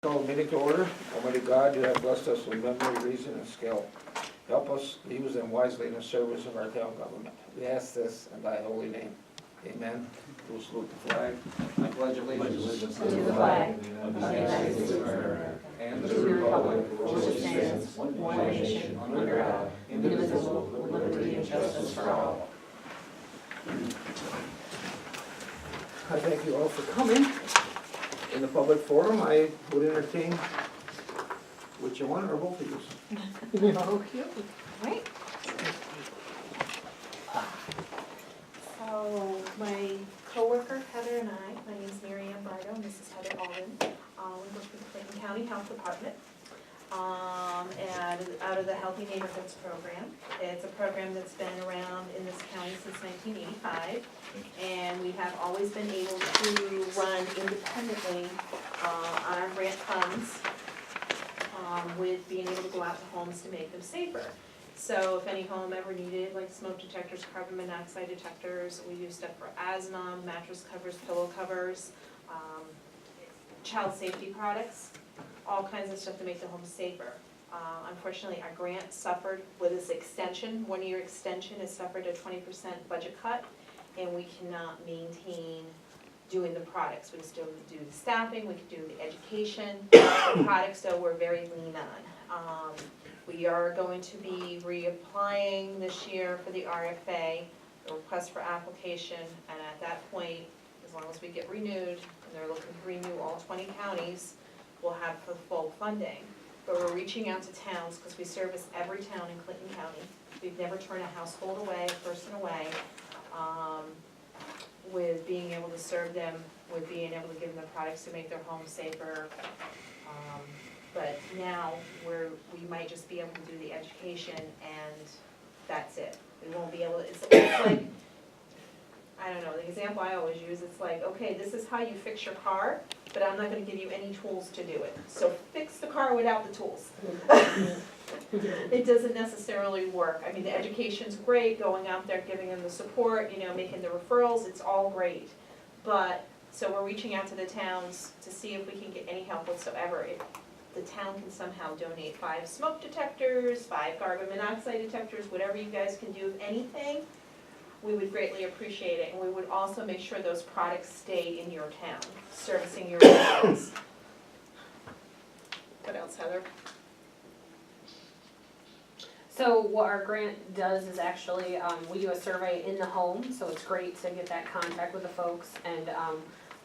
Call meeting to order. Almighty God, you have blessed us with memory, reason, and skill. Help us to use them wisely in the service of our town government. We ask this in thy holy name. Amen. We'll salute the flag. I pledge allegiance to the flag of the United States of America and to the republic for which it stands, one nation, under God, indivisible, with liberty and justice for all. I thank you all for coming. In the public forum, I would entertain which one or both of you. Right. So my coworker Heather and I, my name's Mary Ann Bardo, and this is Heather Alden. We work with the Clinton County Health Department, and out of the Healthy Neighborhoods program. It's a program that's been around in this county since 1985, and we have always been able to run independently on our grant funds, with being able to go out to homes to make them safer. So if any home ever needed, like smoke detectors, carbon monoxide detectors, we use stuff for asthma, mattress covers, pillow covers, child safety products, all kinds of stuff to make the home safer. Unfortunately, our grant suffered with this extension, 1-year extension, has suffered a 20% budget cut, and we cannot maintain doing the products. We can still do the staffing, we can do the education, the products, though, we're very lean on. We are going to be reapplying this year for the RFA, the request for application, and at that point, as long as we get renewed, and they're looking to renew all 20 counties, we'll have the full funding. But we're reaching out to towns, because we service every town in Clinton County. We've never turned a household away, a person away, with being able to serve them, with being able to give them the products to make their homes safer. But now we might just be able to do the education and that's it. We won't be able to, it's like, I don't know, the example I always use, it's like, okay, this is how you fix your car, but I'm not gonna give you any tools to do it. So fix the car without the tools. It doesn't necessarily work. I mean, the education's great, going out there, giving them the support, making the referrals, it's all great. But, so we're reaching out to the towns to see if we can get any help whatsoever. If the town can somehow donate 5 smoke detectors, 5 carbon monoxide detectors, whatever you guys can do, anything, we would greatly appreciate it. And we would also make sure those products stay in your town, servicing your residents. What else, Heather? So what our grant does is actually, we do a survey in the home, so it's great to get that contact with the folks, and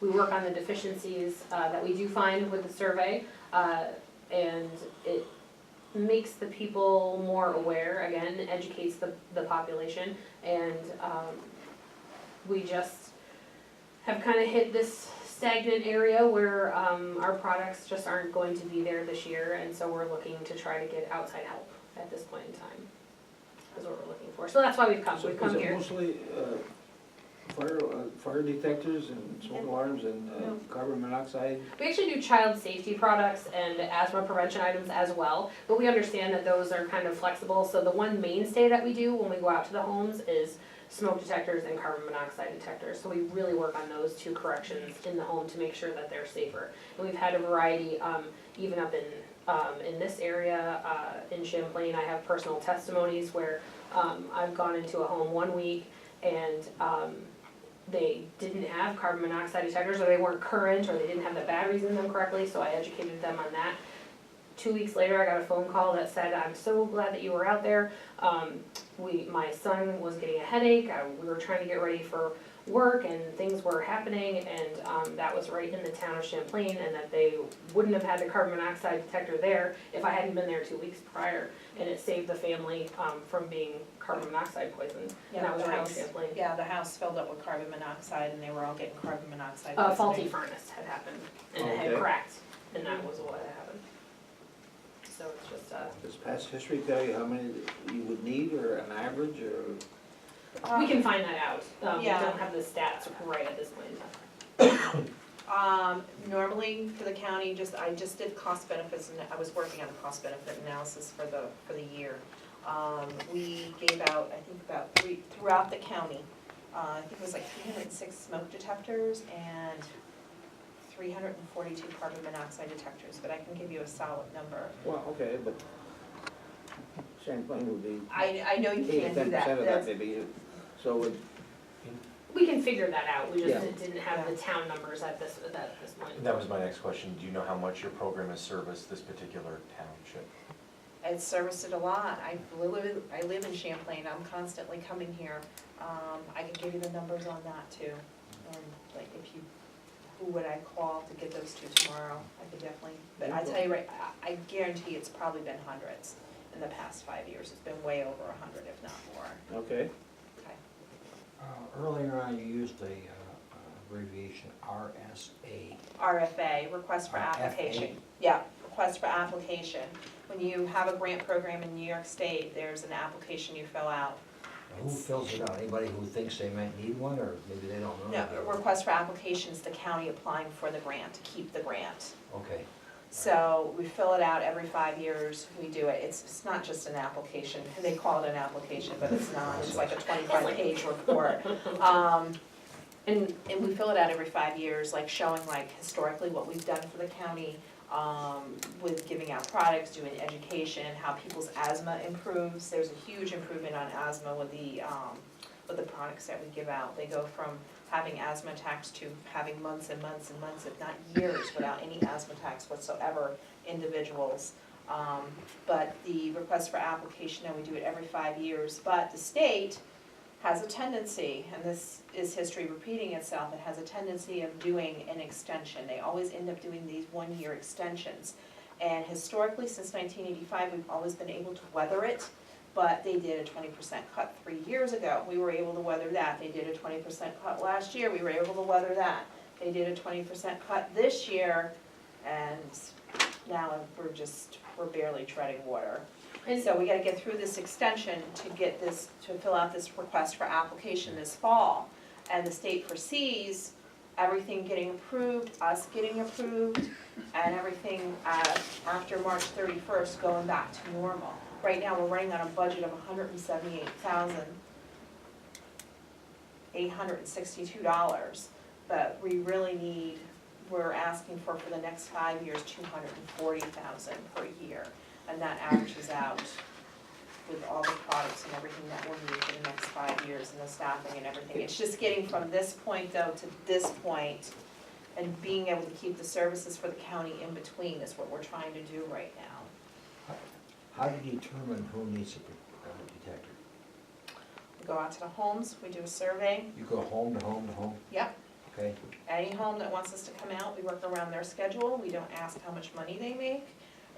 we work on the deficiencies that we do find with the survey, and it makes the people more aware, again, educates the population, and we just have kind of hit this stagnant area where our products just aren't going to be there this year, and so we're looking to try to get outside help at this point in time, is what we're looking for. So that's why we've come So here. is it mostly fire detectors and smoke alarms and carbon monoxide? We actually do child safety products and asthma prevention items as well, but we understand that those are kind of flexible. So the one mainstay that we do when we go out to the homes is smoke detectors and carbon monoxide detectors. So we really work on those 2 corrections in the home to make sure that they're safer. And we've had a variety, even up in this area, in Champlain. I have personal testimonies where I've gone into a home one week and they didn't have carbon monoxide detectors, or they weren't current, or they didn't have the batteries in them correctly, so I educated them on that. 2 weeks later, I got a phone call that said, I'm so glad that you were out there. My son was getting a headache, we were trying to get ready for work, and things were happening, and that was right in the town of Champlain, and that they wouldn't have had the carbon monoxide detector there if I hadn't been there 2 weeks prior, and it saved the family from being carbon monoxide poisoned. Yeah, and that was the right house, in Champlain. yeah, the house filled up with carbon monoxide and they were all getting carbon monoxide A poisoning. faulty furnace had happened, and it had Okay. cracked, and that was what had happened. So it's just, Does past history tell you how many you would need, or an average, or? we can find that out. We Yeah. don't have the stats right at this point in time. Normally for the county, I just did cost benefits, and I was working on the cost benefit analysis for the year. We gave out, I think about 3 throughout the county. I think it was like 306 smoke detectors and 342 carbon monoxide detectors, but I can give you a solid number. Well, okay, but Champlain would be I know you 8 can't to do 10% that. of that That's- maybe, so it, We can figure that out, we Yeah. just didn't have the town numbers at this point. That was my next question. Do you know how much your program has serviced this particular township? It's serviced it a lot. I live in Champlain, I'm constantly coming here. I can give you the numbers on that too. And like if you, who would I call to get those to tomorrow? I could definitely, but I tell you right, I guarantee it's probably been hundreds in the past 5 years. It's been way over 100, if not more. okay, Okay. Earlier on, you used the abbreviation RSA. RFA, request for RFA. application. Yeah, request for application. When you have a grant program in New York State, there's an application you fill out. Who fills it out? Anybody who thinks they might need one, or maybe they don't know? No, request for application is the county applying for the grant, to keep the grant. Okay. So we fill it out every 5 years, we do it. It's not just an application, they call it an application, but it's not. It's like a 25-page report. And we fill it out every 5 years, like showing like historically what we've done for the county, with giving out products, doing education, how people's asthma improves. There's a huge improvement on asthma with the products that we give out. They go from having asthma attacks to having months and months and months, if not years, without any asthma attacks whatsoever, individuals. But the request for application, now we do it every 5 years, but the state has a tendency, and this is history repeating itself, it has a tendency of doing an extension. They always end up doing these one-year extensions. And historically, since 1985, we've always been able to weather it, but they did a 20% cut 3 years ago. We were able to weather that. They did a 20% cut last year. We were able to weather that. They did a 20% cut this year, and now we're barely treading water. And So we gotta get through this extension to get this, to fill out this request for application this fall. And the state foresees everything getting approved, us getting approved, and everything after March 31st going back to normal. Right now, we're running on a budget of $178,862, but we really need, we're asking for the next 5 years, $240,000 per year. And that averages out with all the products and everything that we'll need for the next 5 years and the staffing and everything. It's just getting from this point though to this point and being able to keep the services for the county in between is what we're trying to do right now. How do you determine who needs a detector? We go out to the homes, we do a survey. You go home to home to home? Yep. Okay. Any home that wants us to come out, we work around their schedule. We don't ask how much money they make.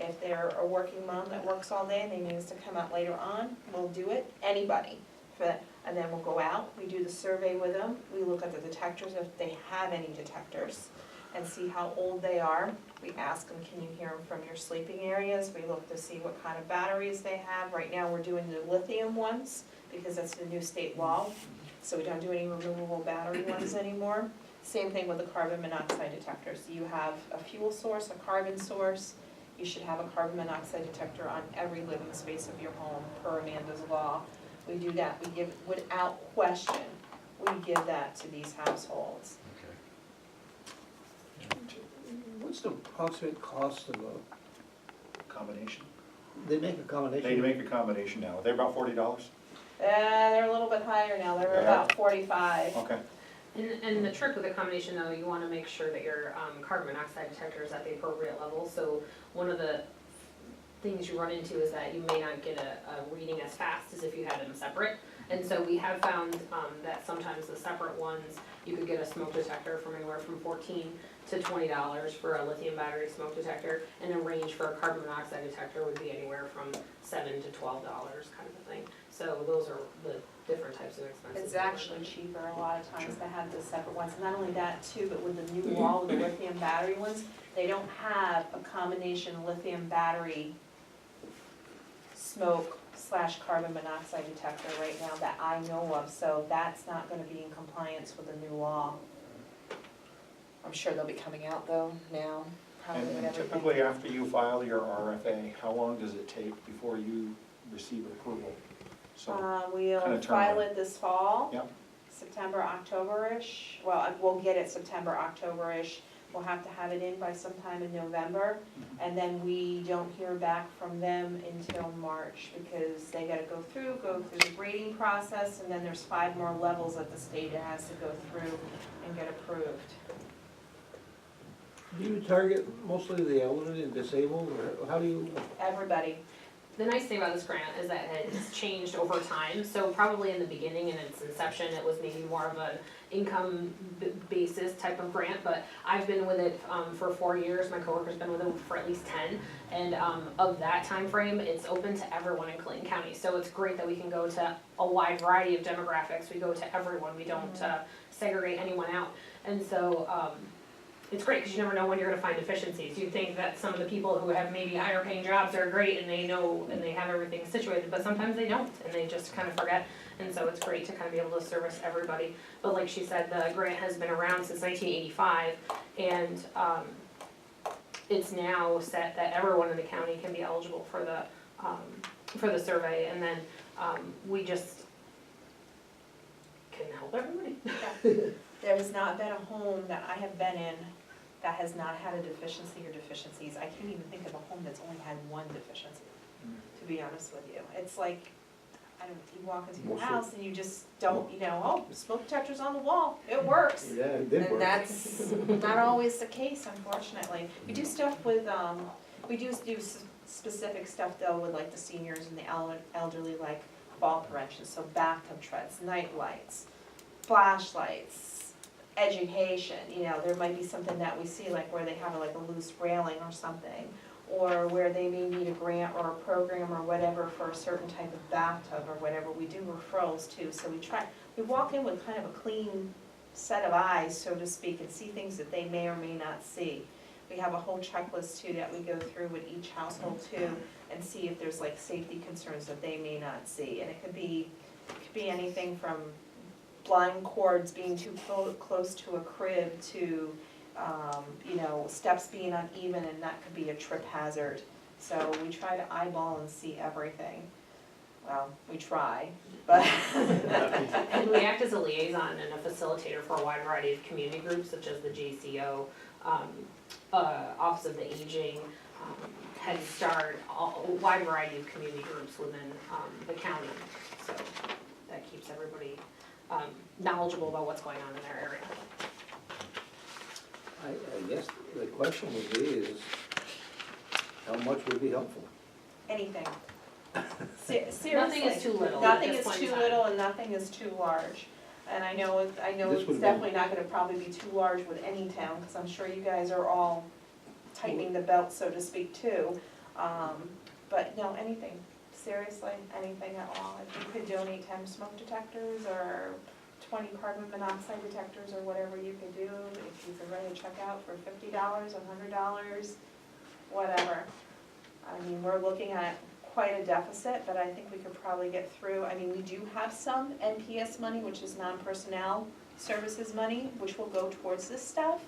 If they're a working mom that works all day and they need us to come out later on, we'll do it, anybody. And then we'll go out, we do the survey with them, we look at the detectors, if they have any detectors, and see how old they are. We ask them, can you hear them from your sleeping areas? We look to see what kind of batteries they have. Right now, we're doing the lithium ones, because that's the new state law, so we don't do any removable battery ones anymore. Same thing with the carbon monoxide detectors. You have a fuel source, a carbon source, you should have a carbon monoxide detector on every living space of your home per Amanda's law. We do that, we give, without question, we give that to these households. Okay. what's the approximate cost of a, Combination. they make a combination? They make a combination now. They're about $40. They're a little bit higher now, they're about 45. Okay. And the trick with the combination though, you wanna make sure that your carbon monoxide detector is at the appropriate level. So one of the things you run into is that you may not get a reading as fast as if you had them separate. And so we have found that sometimes the separate ones, you could get a smoke detector from anywhere from $14 to $20 for a lithium battery smoke detector, and a range for a carbon monoxide detector would be anywhere from $7 to $12 kind of a thing. So those are the different types of expenses. It's actually cheaper a lot of times to have the separate ones. Not only that too, but with the new law with the lithium battery ones, they don't have a combination lithium battery smoke / carbon monoxide detector right now that I know of, so that's not gonna be in compliance with the new law. I'm sure they'll be coming out though now, probably with And everything. typically after you file your RFA, how long does it take before you receive approval? So, We'll kinda file turnaround. it this fall. Yep. September, October-ish. Well, we'll get it September, October-ish. We'll have to have it in by sometime in November, and then we don't hear back from them until March, because they gotta go through the grading process, and then there's 5 more levels that the state has to go through and get approved. Do you target mostly the elderly and disabled, or how do you? Everybody, The nice thing about this grant is that it's changed over time, so probably in the beginning, in its inception, it was maybe more of an income basis type of grant, but I've been with it for 4 years, my coworker's been with it for at least 10, and of that time frame, it's open to everyone in Clayton County, so it's great that we can go to a wide variety of demographics, we go to everyone, we don't segregate anyone out, and so, it's great, because you never know when you're gonna find deficiencies. You'd think that some of the people who have maybe higher paying jobs are great and they know and they have everything situated, but sometimes they don't, and they just kind of forget. And so it's great to kind of be able to service everybody. But like she said, the grant has been around since 1985, and it's now set that everyone in the county can be eligible for the survey, and then we just can help everybody. there has not been a home that I have been in that has not had a deficiency or deficiencies. I can't even think of a home that's only had one deficiency, to be honest with you. It's like, I don't, you walk into your Mostly- house and you just don't, you know, oh, smoke detector's on the wall, it works. Yeah, it did And work. that's not always the case, unfortunately. We do stuff with, we do specific stuff though with like the seniors and the elderly, like fall prevention, so bathtub treads, night lights, flashlights, education, you know, there might be something that we see like where they have like a loose railing or something, or where they may need a grant or a program or whatever for a certain type of bathtub or whatever. We do referrals too, so we walk in with kind of a clean set of eyes, so to speak, and see things that they may or may not see. We have a whole checklist too that we go through with each household too, and see if there's like safety concerns that they may not see. And it could be anything from blind cords being too close to a crib to, you know, steps being uneven, and that could be a trip hazard. So we try to eyeball and see everything. Well, we try, but. And we act as a liaison and a facilitator for a wide variety of community groups, such as the JCO, Office of the Aging, Head Start, a wide variety of community groups within the county. So that keeps everybody knowledgeable about what's going on in their area. I guess the question would be is, how much would be helpful? Anything. Seriously. Nothing is too little at Nothing this is point in too time. little and nothing is too large. And I know This it's would be- definitely not gonna probably be too large with any town, because I'm sure you guys are all tightening the belt, so to speak, too. But no, anything, seriously, anything at all. If you could donate 10 smoke detectors or 20 carbon monoxide detectors or whatever you could do, if you could write a check out for $50, $100, whatever. I mean, we're looking at quite a deficit, but I think we could probably get through. I mean, we do have some NPS money, which is non-personnel services money, which will go towards this stuff.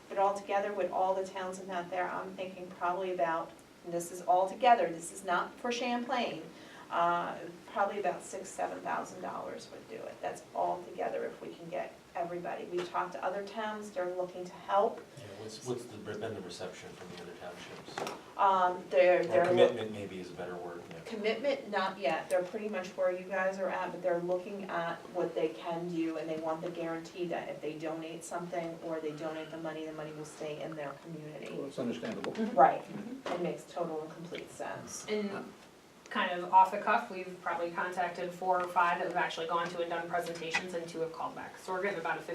But altogether, with all the towns in that there, I'm thinking probably about, and this is all together, this is not for Champlain, probably about $6,000–7,000 would do it. That's all together if we can get everybody. We talked to other towns, they're looking to help. Yeah, what's been the reception from the other townships? They're Or commitment maybe is a better word, yeah. Commitment, not yet, they're pretty much where you guys are at, but they're looking at what they can do, and they want the guarantee that if they donate something, or they donate the money will stay in their community. Well, it's understandable. Right, it makes total and complete sense. And kind of off the cuff, we've probably contacted 4 or 5 that have actually gone to and done presentations, and 2 have called back. So we're getting about a 50%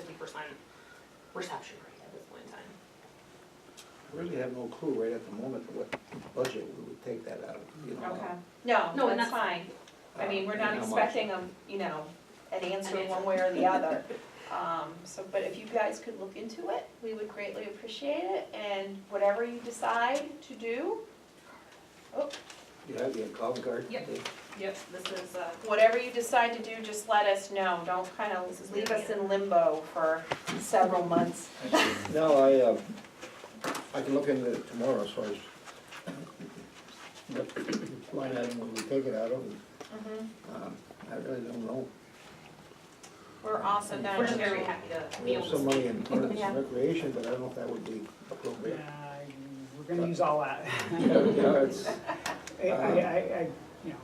reception rate at this point in time. I really have no clue right at the moment what budget we would take that out of, you know. Okay, No, no, and that's that's- fine. I mean, we're not And how much. expecting them, you know, an answer one way or the other. So, but if you guys could look into it, we would greatly appreciate it, and whatever you decide to do, You have your calling card? Yep. Yep, this is, whatever you decide to do, just let us know. Don't kind of leave us in limbo for several months. No, I can look into it tomorrow as far as what line item we take it out of. Mhm. I really don't know. We're also going We're just to, very happy to We be have able to some money in parks Yeah. and recreation, but I don't know if that would be appropriate. We're gonna use all that. Yeah, it's, I, you know,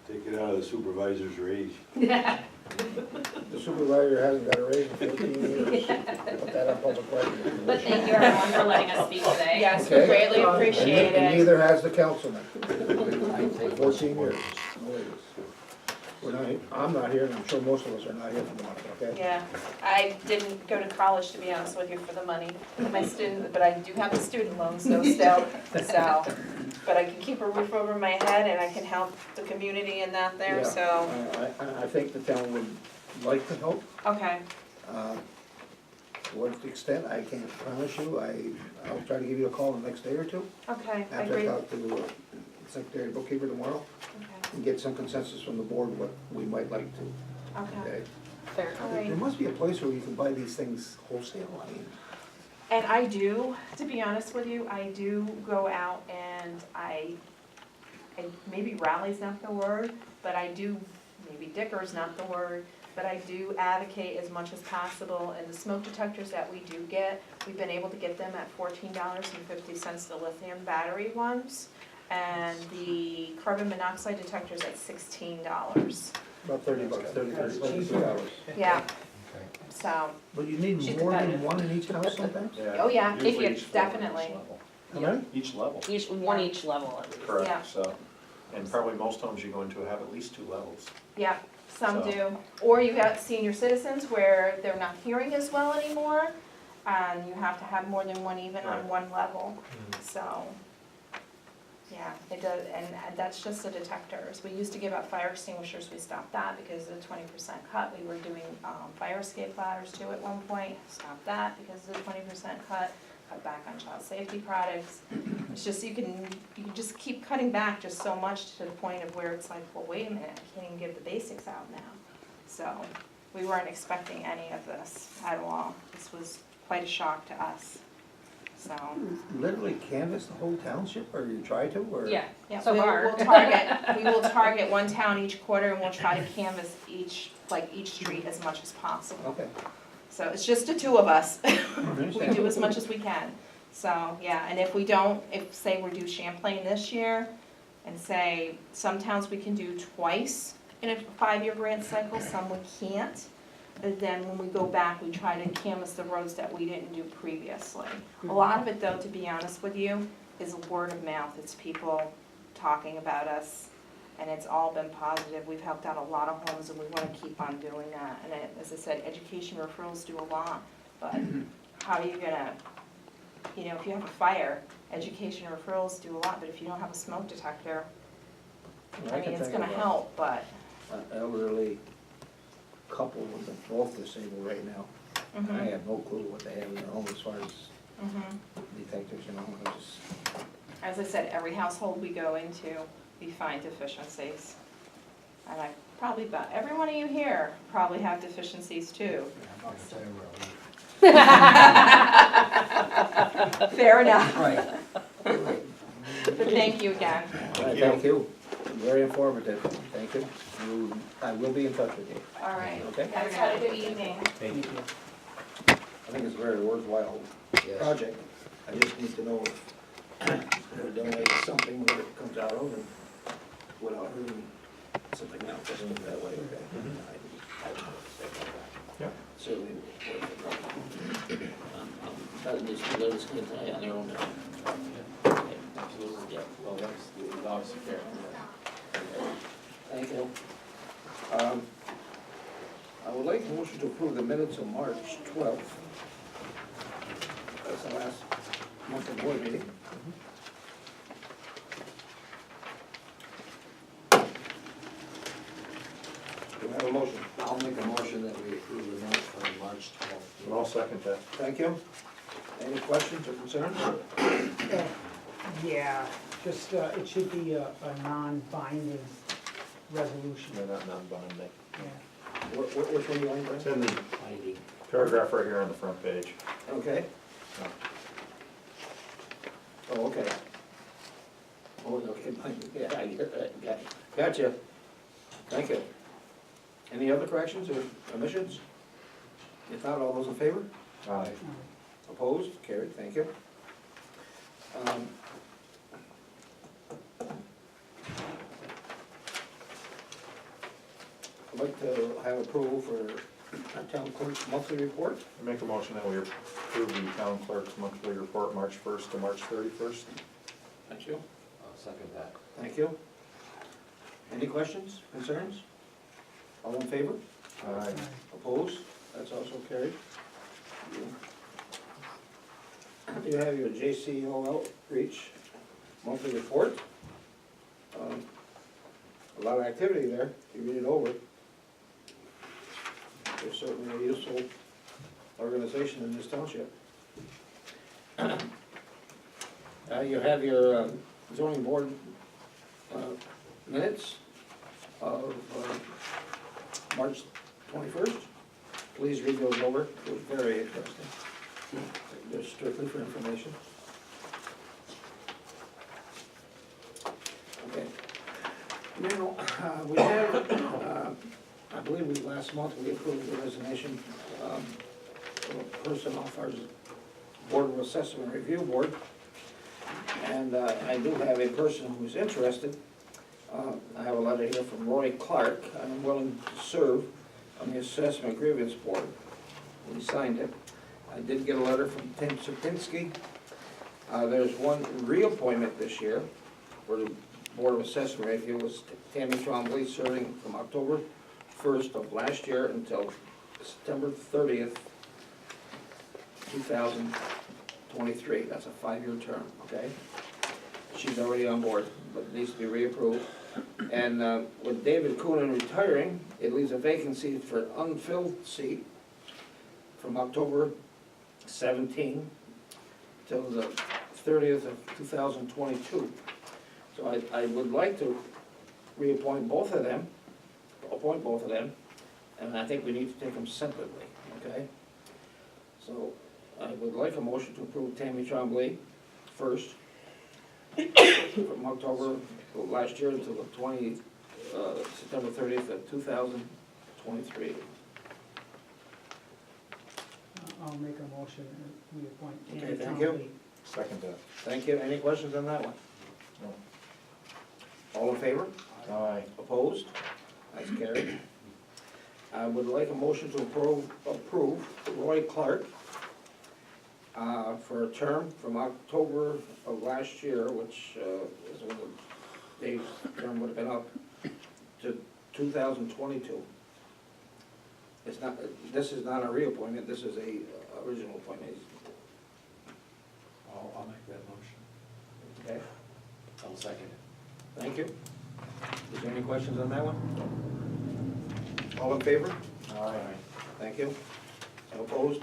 Take it out of the supervisor's raise. the supervisor hasn't got a raise in 14 years. Put that on public record. But thank you everyone for letting us speak today. yes, we Okay. greatly appreciate And it. neither has the councilman. I take 14 years. We're not, I'm not here, and I'm sure most of us are not here for the money, okay? Yeah, I didn't go to college, to be honest with you, for the money. My student, but I do have the student loans, so still, so. But I can keep a roof over my head and I can help the community in that there, Yeah. so, I think the town would like to help. okay, To what extent, I can't promise you. I'll try to give you a call in the next day or two. okay, I After I agree. talk to the secretary and bookkeeper tomorrow, Okay, and get some consensus from the board what we might like to, okay, okay? Fair. all There right. must be a place where you can buy these things wholesale, I mean. And I do, to be honest with you, I do go out and maybe rally's not the word, but I do, maybe dicker's not the word, but I do advocate as much as possible, and the smoke detectors that we do get, we've been able to get them at $14.50, the lithium battery ones, and the carbon monoxide detectors at $16. About $30, $32. Yeah, Okay. so, But you need She's more than competitive. one in each house sometimes? Oh, yeah, if Usually you- each floor, definitely. each level. How many? Each level, One each level at least. Yeah. correct, so, and probably most homes you go into have at least 2 levels. yeah, some So- do. Or you got senior citizens where they're not hearing as well anymore, and you have to have more than one even on Right. one level, so. Yeah, it does, and that's just the detectors. We used to give out fire extinguishers, we stopped that because of the 20% cut. We were doing fire escape ladders too at one point, stopped that because of the 20% cut back on child safety products. It's just, you can just keep cutting back just so much to the point of where it's like, well, wait a minute, I can't even get the basics out now. So, we weren't expecting any of this at all. This was quite a shock to us, so. Literally canvass the whole township, or you try to, or? Yeah, Yeah, so far. we will target one town each quarter, and we'll try to canvass each street as much as possible. Okay. So it's just the two of us. We understand. do as much as we can. So, yeah, and if we don't, if, say, we do Champlain this year, and say, some towns we can do twice in a 5-year grant cycle, some we can't. And then when we go back, we try to canvass the roads that we didn't do previously. A lot of it, though, to be honest with you, is word of mouth. It's people talking about us, and it's all been positive. We've helped out a lot of homes, and we want to keep on doing that. And as I said, education referrals do a lot, but how are you gonna, you know, if you have a fire, education referrals do a lot, but if you don't have a smoke detector, I mean, it's gonna help, but. An elderly couple with them both disabled right now. Mhm, I have no clue what they have in their home as far as mhm. detectors, you know, I just, As I said, every household we go into, we find deficiencies. And I probably, about every one of you here probably have deficiencies too. I'm not gonna tell you where Fair enough, Right. but thank you again. thank you. Very informative, thank you. I will be in touch with you, All right, okay? guys, have a good evening. Thank you. I think it's a very worthwhile Yes. project. I just need to know if they're donating something where it comes out of and without hurting something else, just look that way, okay? I don't know what to say about that. Yeah. Certainly worth it. That needs to let us get an eye on their own now. Okay, absolutely, yeah. Well, that's obviously fair. Thank you. I would like a motion to approve the minutes of March 12th. That's the last monthly board meeting. Do I have a motion? I'll make a motion that we approve the minutes for March 12th. And I'll second that. Thank you. Any questions or concerns? Yeah, just, it should be a non-binding resolution, They're not non-binding. yeah. Which one you want, It's Brent? in the paragraph right here on the front page. Okay. Oh, okay. Oh, okay, yeah, I get that, gotcha. Thank you. Any other corrections or omissions? If not, all those in favor? Aye. Opposed? Carried, thank you. I'd like to have approval for our town clerk's monthly report. I make a motion that we approve the town clerk's monthly report, March 1st to March 31st. Thank you. I'll second that. Thank you. Any questions, concerns? All in favor? Aye. Opposed? That's also carried. You have your JCO outreach monthly report. A lot of activity there, if you read it over. They're certainly a useful organization in this township. You have your zoning board minutes of March 21st. Please read those over, they're very interesting. They're strictly for information. Okay. Now, we have, I believe last month we approved the resignation of a person off our Board of Assessment Review Board. And I do have a person who's interested. I have a letter here from Roy Clark. I'm willing to serve on the Assessment Grievance Board. He signed it. I did get a letter from Tim Sapinski. There's one reappointment this year for the Board of Assessment Review. It was Tammy Trombley, serving from October 1st of last year until September 30th, 2023. That's a 5-year term, okay? She's already on board, but needs to be reapproved. And with David Coonan retiring, it leaves a vacancy for an unfilled seat from October 17 till the 30th of 2022. So I would like to reappoint both of them, appoint both of them, and I think we need to take them separately, okay? So I would like a motion to approve Tammy Trombley first, from October of last year until the September 30th of 2023. I'll make a motion that we appoint Okay, Tammy thank you. Trombley. Second that. Thank you. Any questions on that one? No. All in favor? Aye. Opposed? That's carried. I would like a motion to approve Roy Clark for a term from October of last year, which is when Dave's term would have been up, to 2022. It's not, this is not a reappointment, this is a original appointment. I'll make that motion. Okay, I'll second it. thank you. Is there any questions on that one? All in favor? Aye. Thank you. Opposed?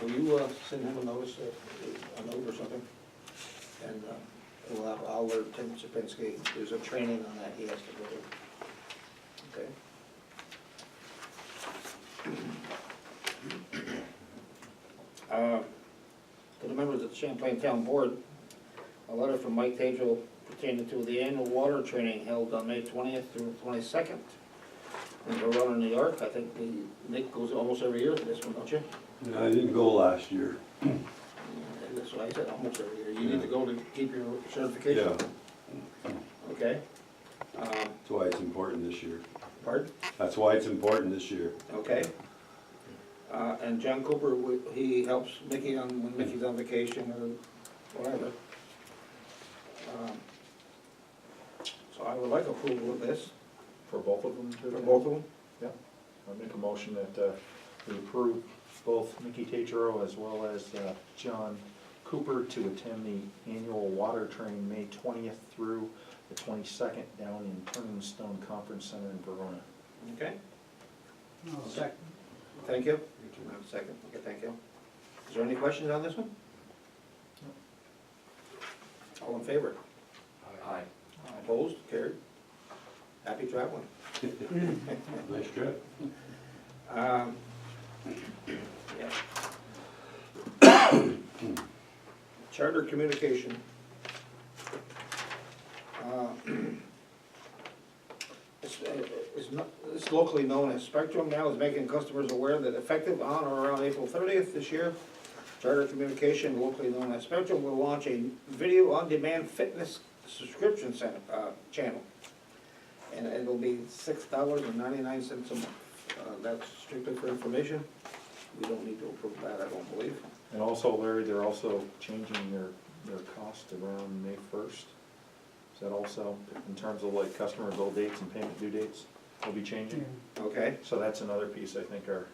Will you send him a notice, a note or something? And I'll alert Tim Sapinski, there's a training on that he has to go to. Okay? To the members of the Champlain Town Board, a letter from Mike Tadrell pertaining to the annual water training held on May 20th through 22nd. And we're running New York. I think Nick goes almost every year to this one, don't you? Yeah, I didn't go last year. And that's why I said almost every year. You need to go to keep your certification. Yeah, Okay? that's why it's important this year. Pardon? That's why it's important this year. Okay. And John Cooper, he helps Mickey when Mickey's on vacation or whatever. So I would like approval of this For both of them? for both of them. I make a motion that we approve both Mickey Tatro as well as John Cooper to attend the annual water training May 20th through the 22nd down in Turning Stone Conference Center in Verona. Okay, I'll second. thank you. I have a second. Okay, thank you. Is there any questions on this one? All in favor? Aye. Opposed? Carried? Happy traveling. Nice trip. Yeah. Charter communication. It's not, this it's locally known as Spectrum now, is making customers aware that effective on or around April 30th this year, Charter Communication, locally known as Spectrum, will launch a video-on-demand fitness subscription channel. And it'll be $6.99 a month. That's strictly for information. We don't need to approve that, I don't believe. And also, Larry, they're also changing their cost around May 1st. Is that also, in terms of like customer bill dates and payment due dates, will be changing? Okay, So that's another piece I think our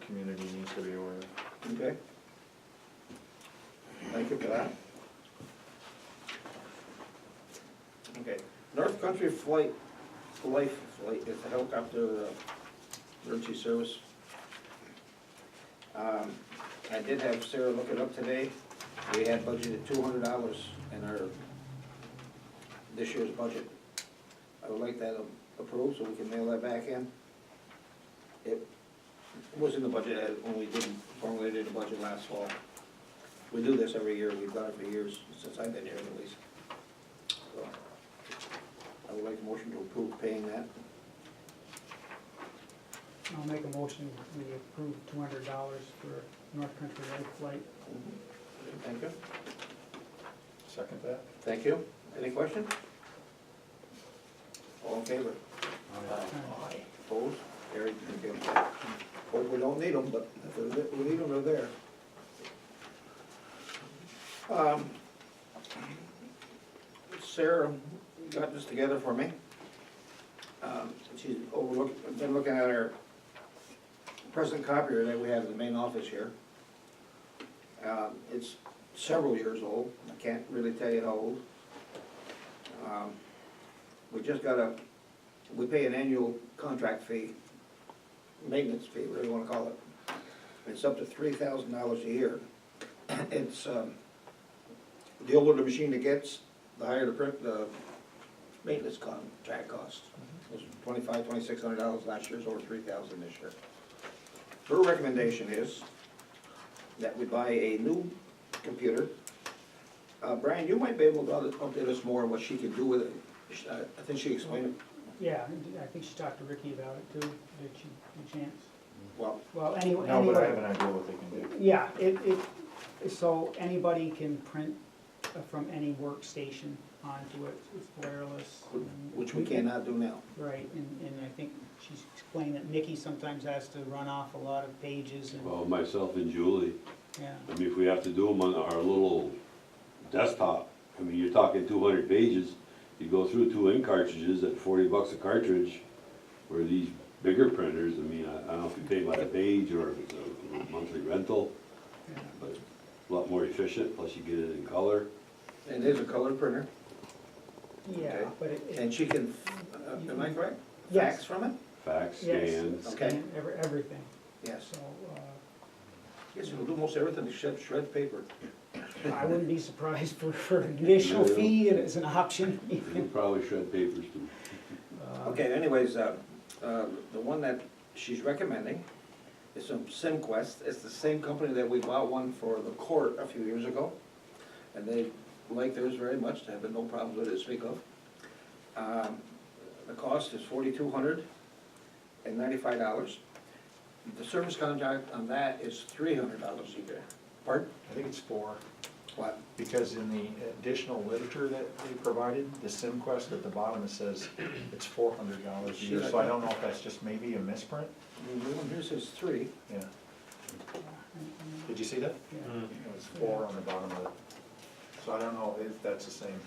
community needs to be aware of. okay. Thank you for that. Okay, North Country Life Flight is the helicopter emergency service. I did have Sarah look it up today. We had budgeted $200 in our, this year's budget. I would like that approved so we can mail that back in. It was in the budget when we formulated the budget last fall. We do this every year, we've done it for years, since I've been here at least. So, I would like a motion to approve paying that. I'll make a motion, we approve $200 for North Country Life Flight. Thank you. Second that? Thank you. Any questions? All in favor? Aye. Opposed? Carried. Thank you. Hope we don't need them, but if we need them, they're there. Sarah got this together for me. She's been looking at our present copier that we have in the main office here. It's several years old. I can't really tell you how old. We just we pay an annual contract fee, maintenance fee, whatever you wanna call it. It's up to $3,000 a year. It's, the older the machine it gets, the higher the maintenance contract costs. It was $2,600 last year, it's over $3,000 this year. Her recommendation is that we buy a new computer. Brian, you might be able to update us more on what she can do with it. I think she explained it. Yeah, I think she talked to Ricky about it too, did she, a chance? Well, Anyway. No, but I have an idea what they can do. Yeah, so anybody can print from any workstation onto it, it's wireless. which we cannot do now. Right, and I think she's explained that Mickey sometimes has to run off a lot of pages and, Well, myself and Julie, yeah. I mean, if we have to do them on our little desktop, I mean, you're talking 200 pages, you go through 2 ink cartridges at $40 a cartridge, where these bigger printers, I mean, I don't know if you pay by the page or if it's a monthly rental, Yeah. but a lot more efficient, plus you get it in color. And it is a color printer, Yeah, Okay. but it. and she can, am I correct? Yes. Fax from it? Fax, Yes, scan, Okay. scan, everything, Yes. so, Yes, it'll do most everything except shred paper. I wouldn't be surprised for an additional Yeah. fee and as an option. you can probably shred papers too. Okay, anyways, the one that she's recommending is from SimQuest. It's the same company that we bought one for the court a few years ago. And they like theirs very much, they have no problems with it to speak of. The cost is $4,295. The service contract on that is $300 a year. Pardon? I think it's 4, What? because in the additional literature that they provided, the SimQuest at the bottom, it says it's $400 a year, so I don't know if that's just maybe a misprint, The one here says 3. yeah. Did you see that? Yeah. It was 4 on the bottom of it. So I don't know if that's the same.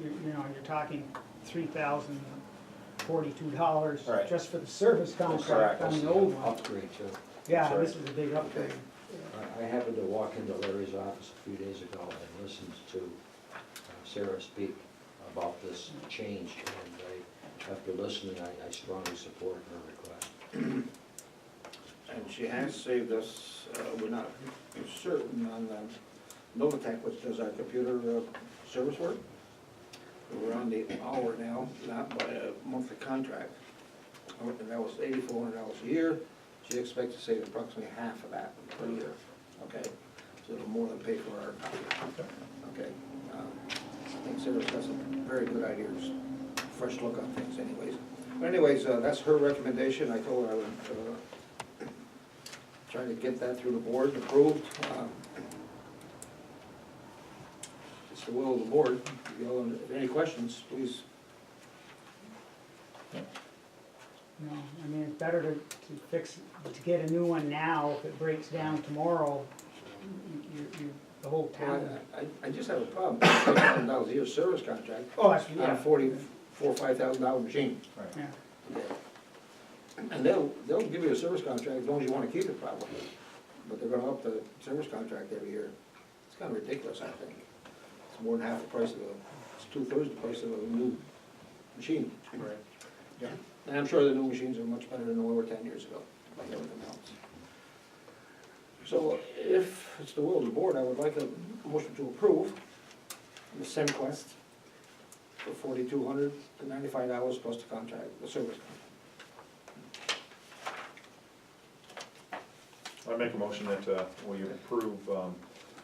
You know, you're talking $3,042 Right. just for the service contract on the old one. Upgrade too. Yeah, Sorry. this is a big upgrade. I happened to walk into Larry's office a few days ago and listened to Sarah speak about this change, and after listening, I strongly support her request. And she has saved us, we're not certain on Novatech, which does our computer service work. We're on the hour now, not by a monthly contract. And that was $8,400 a year. She expects to save approximately half of that per year, okay? So it'll more than pay for our copy, okay? I think Sarah's got some very good ideas fresh look on things anyways. But anyways, that's her recommendation. I told her I would try to get that through the board, approved. It's the will of the board. If you all have any questions, please. No, I mean, it's better to get a new one now. If it breaks down tomorrow, the whole town. I just have a problem. $5,000 a year service contract Oh, that's, on a yeah. $4,000 or $5,000 machine. Yeah. And they'll give you a service contract as long as you wanna keep it probably. But they're gonna up the service contract every year. It's kinda ridiculous, I think. It's more than half the price of it's 2/3 the price of a new machine. Right. Yeah. And I'm sure the new machines are much better than they were 10 years ago, like everything else. So if it's the will of the board, I would like a motion to approve the SimQuest for $4,295 plus the contract, the service contract. I make a motion that we approve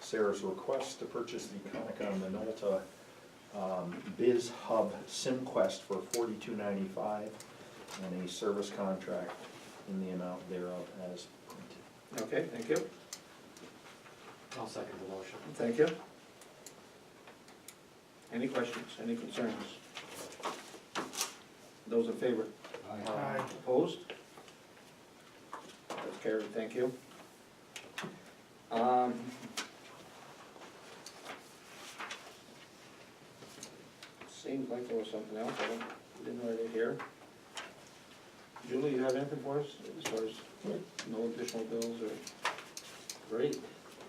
Sarah's request to purchase the Konica Minolta Biz Hub SimQuest for $4,295 and a service contract in the amount thereof as printed. Okay, thank you. I'll second the motion. Thank you. Any questions, any concerns? Those in favor? Aye. Opposed? That's carried, thank you. Seems like there was something else, I didn't write it here. Julie, you have anything for us as far as no additional bills or? Great.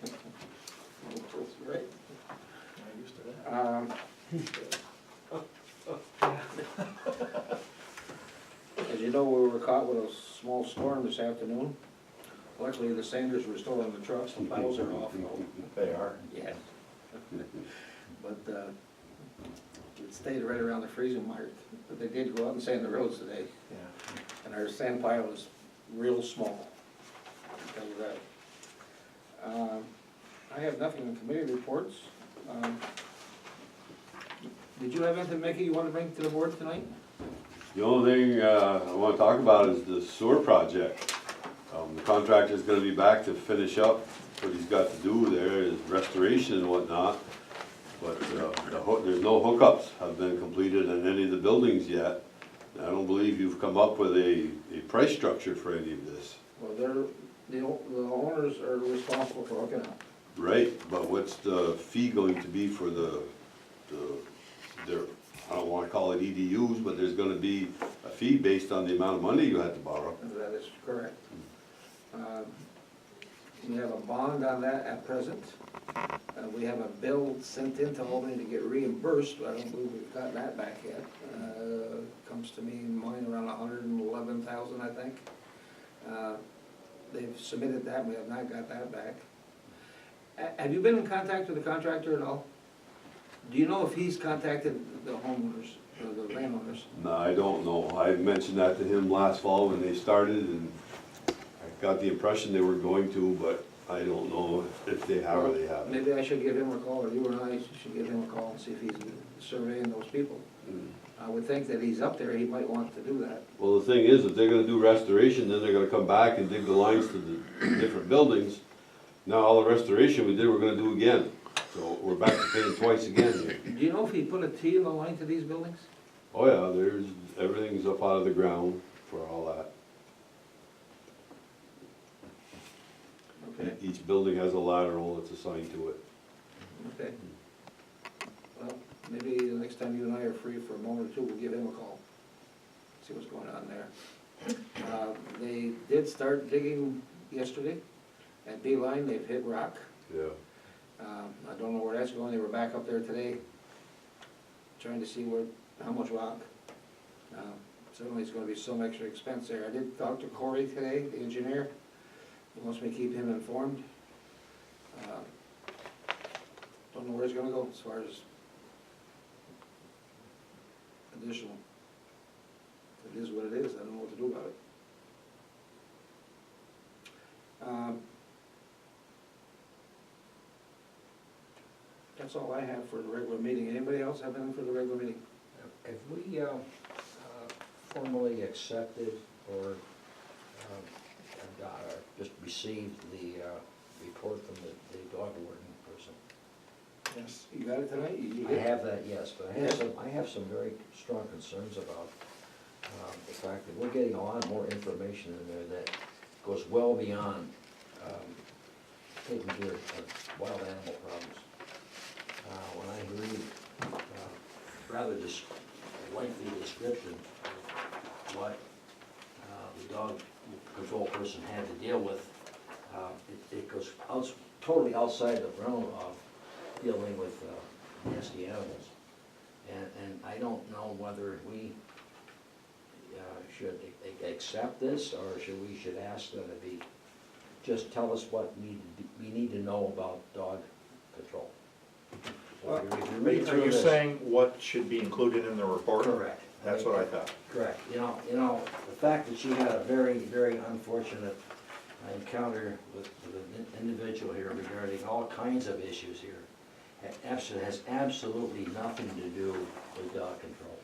That's great. I'm used to that. As you know, we were caught with a small storm this afternoon. Luckily, the sanders were still on the trucks, the piles are off, though. They are. Yes. But, it stayed right around the freezing mark, but they did go out and sand the roads today, Yeah. and our sand pile is real small, I'll tell you that. I have nothing in committee reports. Did you have anything, Mickey, you want to bring to the board tonight? The only thing I want to talk about is the sewer project. The contractor's gonna be back to finish up what he's got to do there, is restoration and whatnot. But there's no hookups have been completed in any of the buildings yet. I don't believe you've come up with a price structure for any of this. Well, the owners are responsible for hooking up. Right, but what's the fee going to be for their, I don't wanna call it EDUs, but there's gonna be a fee based on the amount of money you had to borrow. That is correct. We have a bond on that at present. We have a bill sent in to Albany to get reimbursed, but I don't believe we've got that back yet. Comes to me in mine around $111,000, I think. They've submitted that, we have not got that back. Have you been in contact with the contractor at all? Do you know if he's contacted the homeowners, or the landowners? No, I don't know. I mentioned that to him last fall when they started, and I got the impression they were going to, but I don't know if they have or they haven't. Maybe I should give him a call, or you and I should give him a call and see if he's surveying those people. I would think that he's up there, he might want to do that. Well, the thing is, if they're gonna do restoration, then they're gonna come back and dig the lines to the different buildings. Now, all the restoration we did, we're gonna do again. So we're back to paying twice again here. Do you know if he put a T in the line to these buildings? Oh yeah, everything's up out of the ground for all that. Okay, Each building has a lateral that's assigned to it. okay. Well, maybe the next time you and I are free for a moment or two, we'll give him a call. See what's going on there. They did start digging yesterday at Beeline, they've hit rock. Yeah. I don't know where that's going, they were back up there today, trying to see how much rock. Certainly it's gonna be some extra expense there. I did talk to Corey today, the engineer, he wants me to keep him informed. Don't know where it's gonna go as far as additional. It is what it is, I don't know what to do about it. That's all I have for the regular meeting. Anybody else have anything for the regular meeting? Have we formally accepted or just received the report from the dog warden person? Yes. You got it tonight? You I did? have that, yes, but I have some very strong concerns about the fact that we're getting a lot more information in there that goes well beyond taking care of wild animal problems. When I read rather lengthy description of what the dog control person had to deal with, it goes totally outside the realm of dealing with nasty animals. And I don't know whether we should accept this, or should ask that it be, just tell us what we need to know about dog control. So if you read Are through you this- saying what should be included in the report? Correct. That's what I thought. Correct. You know, the fact that she had a very, very unfortunate encounter with an individual here regarding all kinds of issues here has absolutely nothing to do with dog control.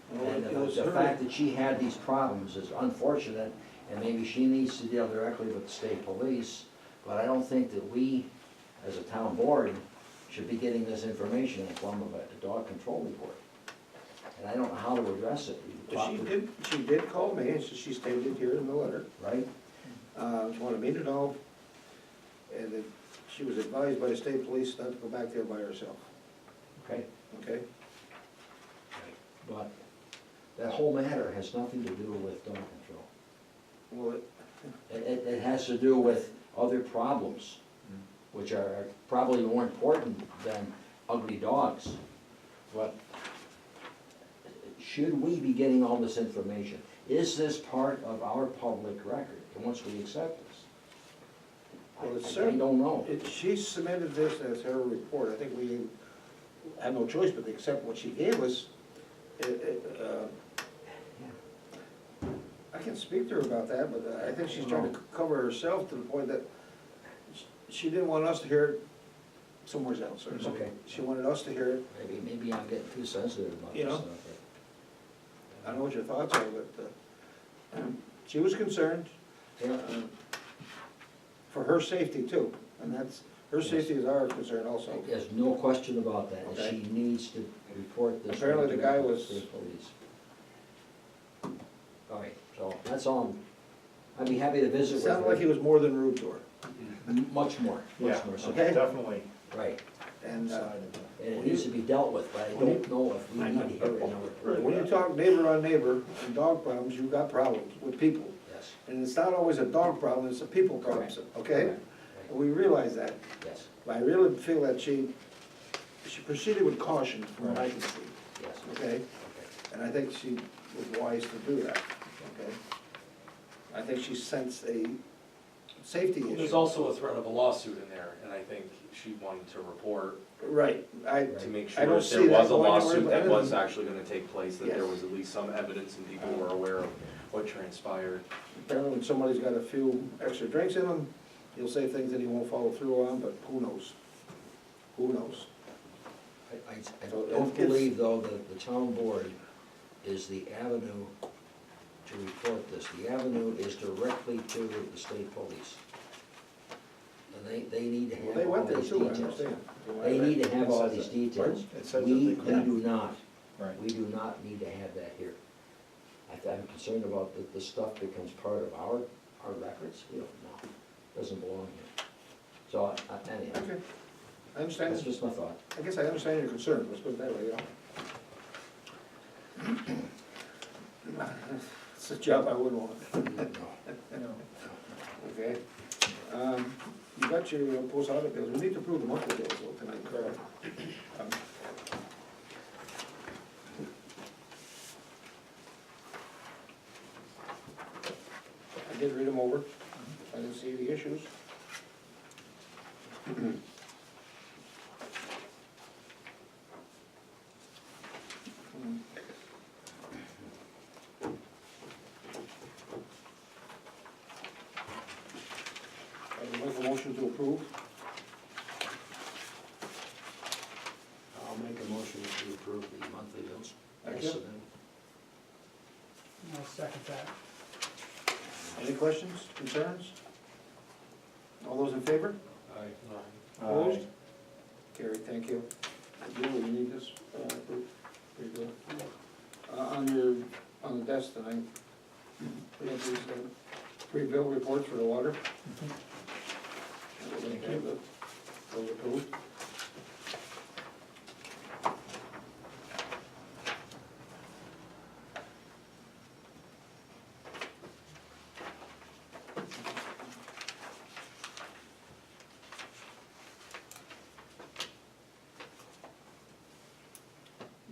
Well, And it was the her- fact that she had these problems is unfortunate, and maybe she needs to deal directly with the state police, but I don't think that we, as a town board, should be getting this information in the form of a dog control report. And I don't know how to address it. We talked She did call me, and she stated it here in the letter. Right? She wanted me to know, and that she was advised by the state police not to go back there by herself, Okay? okay? But that whole matter has nothing to do with dog control. Well, It has to do with other problems, which are probably more important than ugly dogs. But should we be getting all this information? Is this part of our public record, and once we accept this? Well, it's I certain- don't know. she submitted this as her report. I think we had no choice but to accept what she gave us. I can speak to her about that, but I think she's trying to cover herself to the point that she didn't want us to hear it somewhere else, or something. Okay. She wanted us to hear it. Maybe I'm getting too sensitive about You this know? stuff. I don't know what your thoughts are, but she was concerned Yeah. for her safety too, and that's, her safety is our concern also. There's no question about that, and Okay. she needs to report this. Apparently the guy to was- state police. All right, so that's all. I'd be happy to visit It with sounded like he her. was more than rude to her, Much more, Yeah, much more so. Okay. definitely. Right, and and it needs to be dealt with, but I don't know if we need to hear it in a report. when you talk neighbor on neighbor and dog problems, you've got problems with people. Yes, And it's not always a dog problem, it's a people problem, okay? Correct. And we realize that, yes, but I really feel that she proceeded with caution from what I can see, yes, okay? okay. And I think she was wise to do that, okay? I think she sensed a safety There's issue. also a threat of a lawsuit in there, and I think she wanted to report Right, to make I sure don't that see there that was a going anywhere, lawsuit but that was anything- actually gonna take place, that there Yes. was at least some evidence and people were aware of what transpired. apparently when somebody's got a few extra drinks in them, he'll say things that he won't follow through on, but who knows? Who knows? I So don't it's- believe, though, that the town board is the avenue to report this. The avenue is directly to the state police. And they need to Well, have they all went there these too, I details. understand. They need to have It all says these that. details. It says that We they could. do not. Right. We do not need to have that here. I'm concerned about that this stuff becomes part of our records. We don't know. Doesn't belong here. So, anyhow, Okay, I understand, that's just my thought. I guess I understand your concern, let's put it that way, you know? It's a job I wouldn't want, No. okay? You got your post audit bills, we need to approve the monthly bills though tonight, correct? I did read them over, I didn't see the issues. I will make a motion to approve. I'll make a motion to approve the monthly bills. Thank you. I'll second that. Any questions, concerns? All those in favor? Opposed? Carried, thank you. Bill, you need this, pretty good. On the desk tonight, we have these, pre-bill reports for the water. Thank you. Those approved.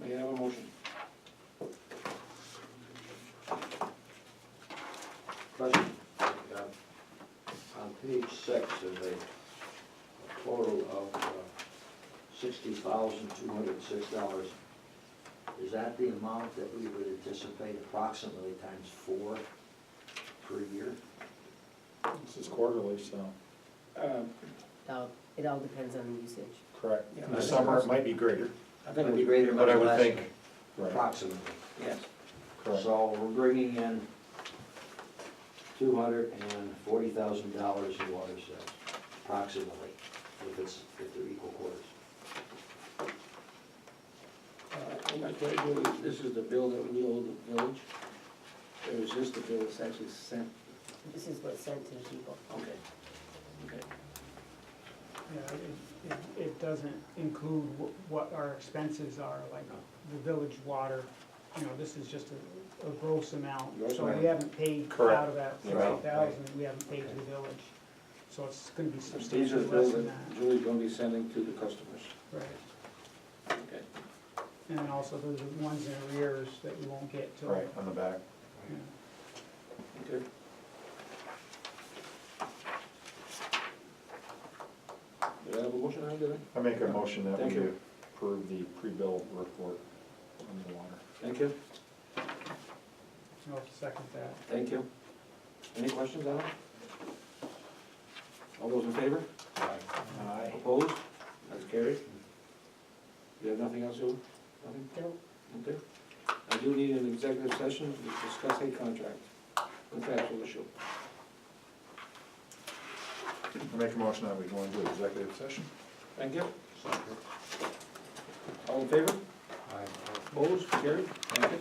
May I have a motion? Question. On page 6, there's a total of $60,206. Is that the amount that we would anticipate approximately times 4 per year? This is quarterly, so, It all depends on the usage. correct. Yeah, In I the think summer, it that's- might be greater. I think it Might be was greater, But I much would less, think, right, approximately. yes. correct. So we're bringing in $240,000 in water sales, approximately, if they're equal quarters. I'm not quite sure, this is the bill that we owe the village? Or is this the bill that's actually sent? This is what's sent to the people. Okay. Okay. Yeah, it doesn't include what our expenses are, like the village water. You know, this is just a gross amount. Gross So amount. we haven't paid Correct. out of that Right. 60,000, we haven't paid to the village. So it's gonna be These are substantially the less bills than that that. Julie's gonna be sending to the customers. Right. Okay. And then also there's the ones in arrears that you won't get till. Right, on the back. Yeah. Okay. Do I have a motion on it? I make a motion that Thank we you. approve the pre-bill report on the water. Thank you, I'll second that. thank you. Any questions on it? All those in favor? Aye. Opposed? That's carried. You have nothing else, Sue? Nothing? No, Okay. I do need an executive session to discuss a contractual issue. I make a motion that we go into executive session. Thank you. All in favor? Opposed? Carried? Thank you.